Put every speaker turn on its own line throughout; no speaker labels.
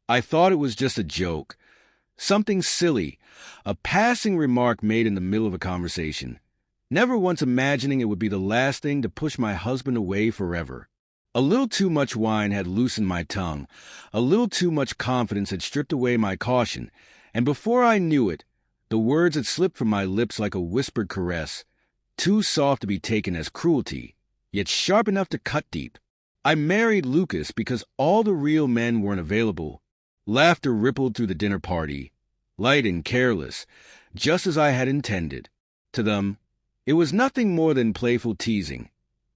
I thought it was just a joke, something silly, a passing remark made in the middle of a conversation, never once imagining it would be the last thing to push my husband away forever. A little too much wine had loosened my tongue, a little too much confidence had stripped away my caution, and before I knew it, the words had slipped from my lips like a whispered caress, too soft to be taken as cruelty, yet sharp enough to cut deep. I married Lucas because all the real men weren't available. Laughter rippled through the dinner party, light and careless, just as I had intended. To them, it was nothing more than playful teasing.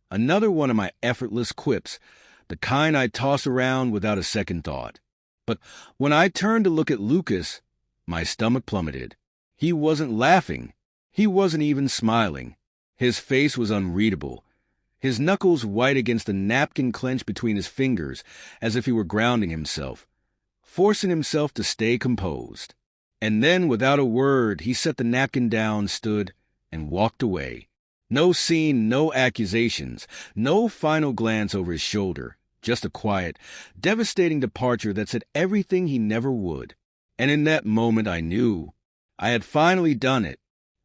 Another one of my effortless quips, the kind I toss around without a second thought. But when I turned to look at Lucas, my stomach plummeted. He wasn't laughing. He wasn't even smiling. His face was unreadable, his knuckles white against the napkin clenched between his fingers as if he were grounding himself, forcing himself to stay composed. And then, without a word, he set the napkin down, stood, and walked away. No scene, no accusations, no final glance over his shoulder, just a quiet, devastating departure that said everything he never would. And in that moment I knew I had finally done it.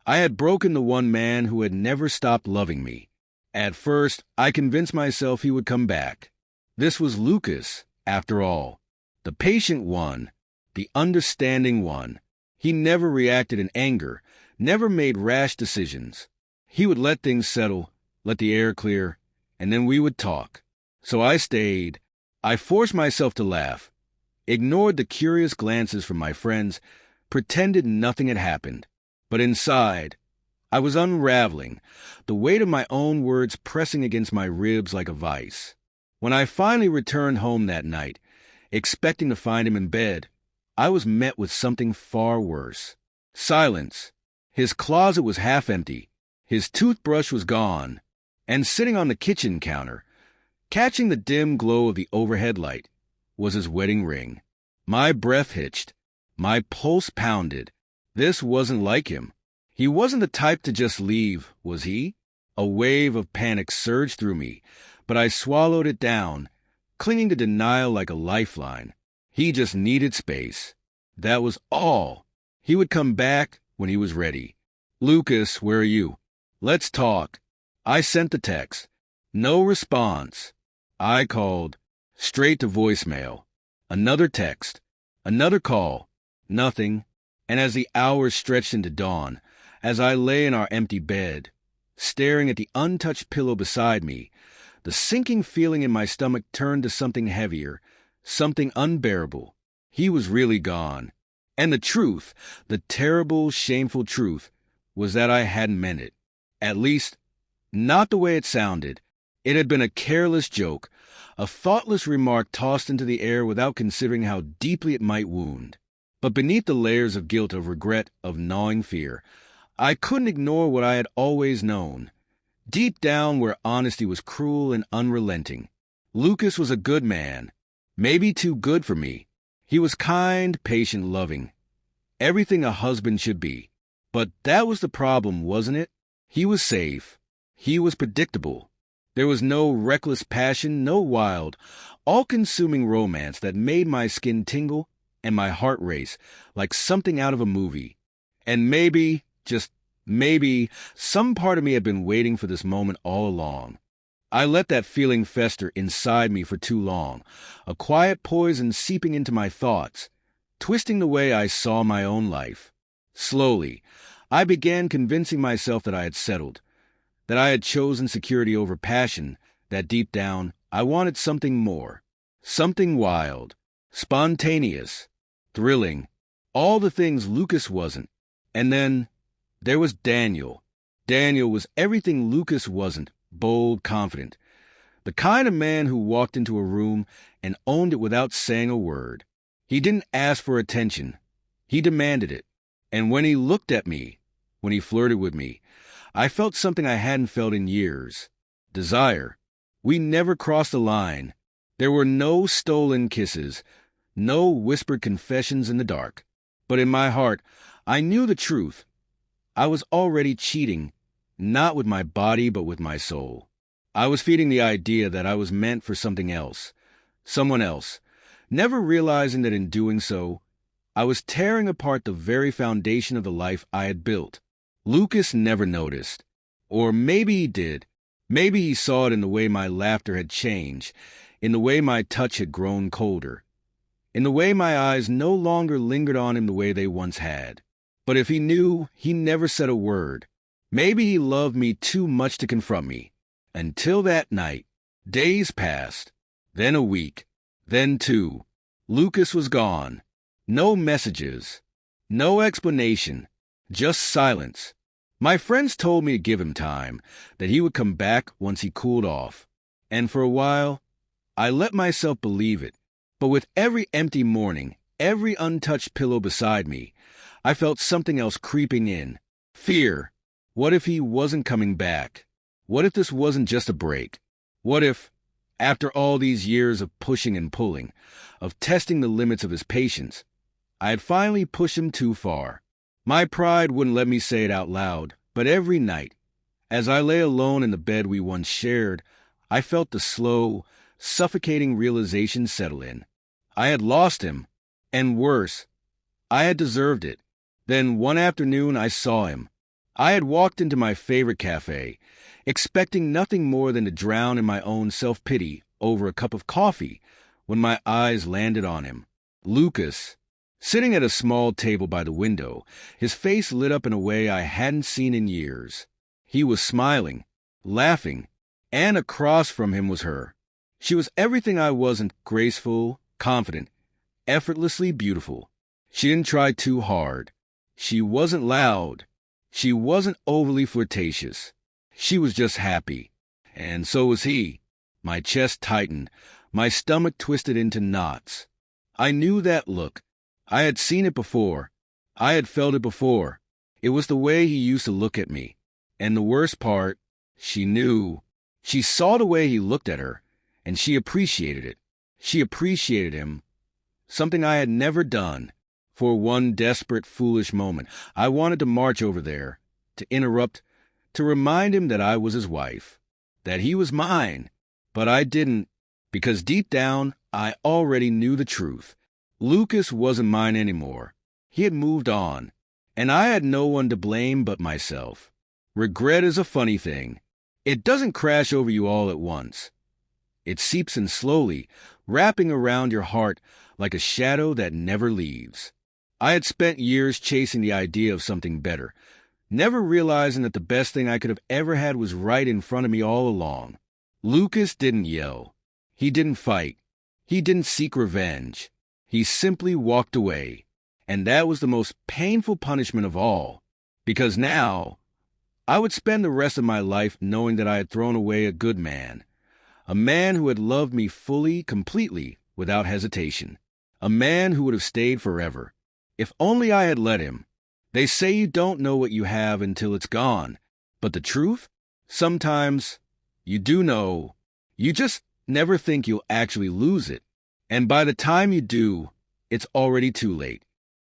I had broken the one man who had never stopped loving me. At first, I convinced myself he would come back. This was Lucas, after all, the patient one, the understanding one. He never reacted in anger, never made rash decisions. He would let things settle, let the air clear, and then we would talk. So I stayed. I forced myself to laugh, ignored the curious glances from my friends, pretended nothing had happened. But inside, I was unraveling, the weight of my own words pressing against my ribs like a vice. When I finally returned home that night, expecting to find him in bed, I was met with something far worse. Silence. His closet was half empty. His toothbrush was gone, and sitting on the kitchen counter, catching the dim glow of the overhead light, was his wedding ring. My breath hitched. My pulse pounded. This wasn't like him. He wasn't the type to just leave, was he? A wave of panic surged through me, but I swallowed it down, clinging to denial like a lifeline. He just needed space. That was all. He would come back when he was ready. Lucas, where are you? Let's talk. I sent the text. No response. I called. Straight to voicemail. Another text. Another call. Nothing. And as the hours stretched into dawn, as I lay in our empty bed, staring at the untouched pillow beside me, the sinking feeling in my stomach turned to something heavier, something unbearable. He was really gone. And the truth, the terrible, shameful truth, was that I hadn't meant it. At least, not the way it sounded. It had been a careless joke, a thoughtless remark tossed into the air without considering how deeply it might wound. But beneath the layers of guilt, of regret, of gnawing fear, I couldn't ignore what I had always known. Deep down, where honesty was cruel and unrelenting, Lucas was a good man, maybe too good for me. He was kind, patient, loving, everything a husband should be. But that was the problem, wasn't it? He was safe. He was predictable. There was no reckless passion, no wild, all-consuming romance that made my skin tingle and my heart race like something out of a movie. And maybe, just maybe, some part of me had been waiting for this moment all along. I let that feeling fester inside me for too long, a quiet poison seeping into my thoughts, twisting the way I saw my own life. Slowly, I began convincing myself that I had settled, that I had chosen security over passion, that deep down I wanted something more, something wild, spontaneous, thrilling, all the things Lucas wasn't. And then there was Daniel. Daniel was everything Lucas wasn't, bold, confident, the kind of man who walked into a room and owned it without saying a word. He didn't ask for attention. He demanded it. And when he looked at me, when he flirted with me, I felt something I hadn't felt in years. Desire. We never crossed the line. There were no stolen kisses, no whispered confessions in the dark. But in my heart, I knew the truth. I was already cheating, not with my body, but with my soul. I was feeding the idea that I was meant for something else, someone else, never realizing that in doing so, I was tearing apart the very foundation of the life I had built. Lucas never noticed. Or maybe he did. Maybe he saw it in the way my laughter had changed, in the way my touch had grown colder, in the way my eyes no longer lingered on him the way they once had. But if he knew, he never said a word. Maybe he loved me too much to confront me. Until that night, days passed, then a week, then two. Lucas was gone. No messages, no explanation, just silence. My friends told me to give him time, that he would come back once he cooled off. And for a while, I let myself believe it. But with every empty morning, every untouched pillow beside me, I felt something else creeping in. Fear. What if he wasn't coming back? What if this wasn't just a break? What if, after all these years of pushing and pulling, of testing the limits of his patience, I had finally pushed him too far? My pride wouldn't let me say it out loud, but every night, as I lay alone in the bed we once shared, I felt the slow, suffocating realization settle in. I had lost him, and worse, I had deserved it. Then one afternoon I saw him. I had walked into my favorite cafe, expecting nothing more than to drown in my own self-pity over a cup of coffee, when my eyes landed on him. Lucas, sitting at a small table by the window, his face lit up in a way I hadn't seen in years. He was smiling, laughing, and across from him was her. She was everything I wasn't: graceful, confident, effortlessly beautiful. She didn't try too hard. She wasn't loud. She wasn't overly flirtatious. She was just happy. And so was he. My chest tightened, my stomach twisted into knots. I knew that look. I had seen it before. I had felt it before. It was the way he used to look at me. And the worst part, she knew. She saw the way he looked at her, and she appreciated it. She appreciated him. Something I had never done. For one desperate, foolish moment, I wanted to march over there, to interrupt, to remind him that I was his wife, that he was mine. But I didn't, because deep down, I already knew the truth. Lucas wasn't mine anymore. He had moved on, and I had no one to blame but myself. Regret is a funny thing. It doesn't crash over you all at once. It seeps in slowly, wrapping around your heart like a shadow that never leaves. I had spent years chasing the idea of something better, never realizing that the best thing I could have ever had was right in front of me all along. Lucas didn't yell. He didn't fight. He didn't seek revenge. He simply walked away. And that was the most painful punishment of all, because now I would spend the rest of my life knowing that I had thrown away a good man, a man who had loved me fully, completely, without hesitation, a man who would have stayed forever. If only I had let him. They say you don't know what you have until it's gone, but the truth? Sometimes you do know. You just never think you'll actually lose it. And by the time you do, it's already too late.